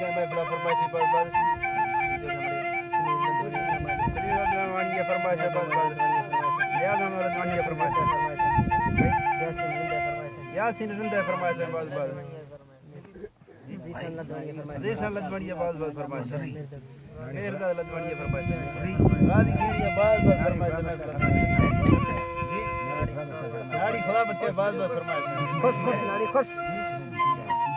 मैं बड़ा फरमाइशी बात बात ladwani फरमाइश बात बात नियाज हमारा ladwani फरमाइश यासीन जिंदा फरमाइश बात बात देश ladwani बात बात फरमाइश मेहरदाद ladwani फरमाइश गाजी की बात बात फरमाइश नाड़ी खुदा बच्चे बात बात फरमाइश खुश खुश नाड़ी खुश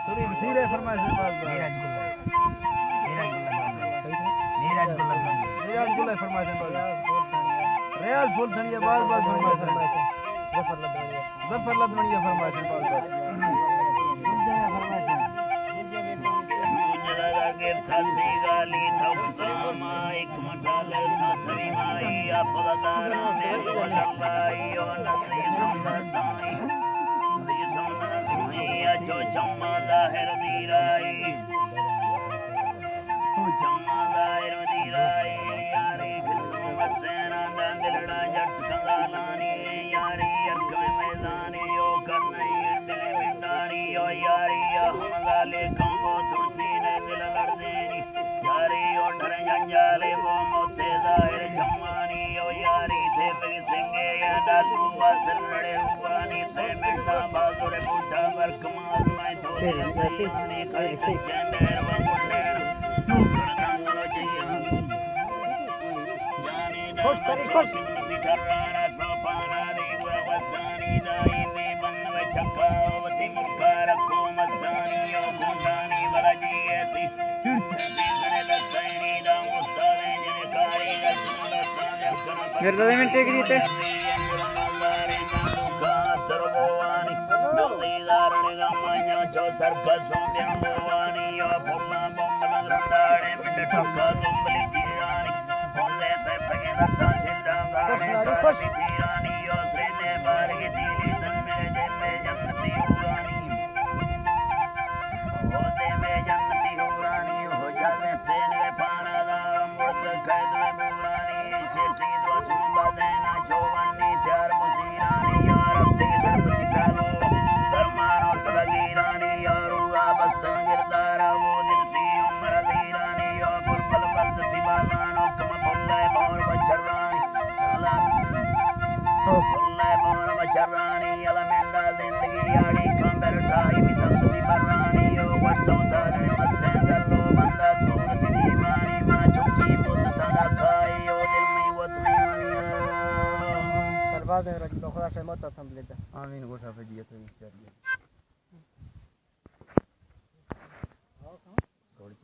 सूरी बशीर है फरमाइश बात बात नीरज गुल फरमाइश बात रियाज फूल धनिया बात बात फरमाइश जफर ladwani फरमाइश बात बात के थासी गाली थमा एक मटाल थासी माई आपदार दे वल्लाई ओ नसी समदाई दी समदाई जो चम्मा जाहिर दीराई ओ चम्मा जाहिर दीराई यारी फिल्म मसेना दिलड़ा जट कंगालानी यारी अग मैदानी ओ करनई दिल मिंडारी ओ यारी हमगाले कंगो तुलसी ने दिल लड़देनी यारी ओ डर जंजाले वो मोते जाहिर जमानी ओ यारी थे पे सिंगे या डालू वासर लड़े हुआनी से मिंडा बाजुर बूढ़ा वर कमाल मैं थोड़े ने करे सच्चे मेर वंडे करदांगलो जइया जानी खुश करी खुश बिठराना सोपाना रे वरवदानी दाई ने बनवे चक्कावती मुबारक को मस्तानी ओ गुंडानी बरजी ऐसी Mehrdad में टेक रही थे जो सर्कस सोंदे वानी ओ फुल्ला बम्बल रंडाड़े मिट टक्का दुंबली चिरानी होले से पगे रत्ता सिंडा गाने काटी तीरानी ओ सेने बारी दीनी तन में जन्मे जन्नती हुरानी होते में जन्नती हुरानी हो जाने सेने पाना दा मुर्द कैद में बुरानी चेटी दो चुंबा देना जोवनी प्यार मुसीरानी यार अपने धर्म निकालो धर्मानो सलगीरानी यारू आबस्त गिरदारा वो दिल सी उम्र दीरानी यो गुलबल बल्द सिबालानो कम बुल्ले मोर बचरानी बुल्ले मोर बचरानी अलमेंदा जिंदगी याड़ी कंदर ठाई बिसंत दी बरानी यो वस्तों तारे मस्ते गल्लो बंदा सूरत दीवानी मा चुकी बुद्ध सदा खाई यो दिल में वतनी सरबाद राजी खुदा से मत संभले आमीन गोठा फजियत इंशाअल्लाह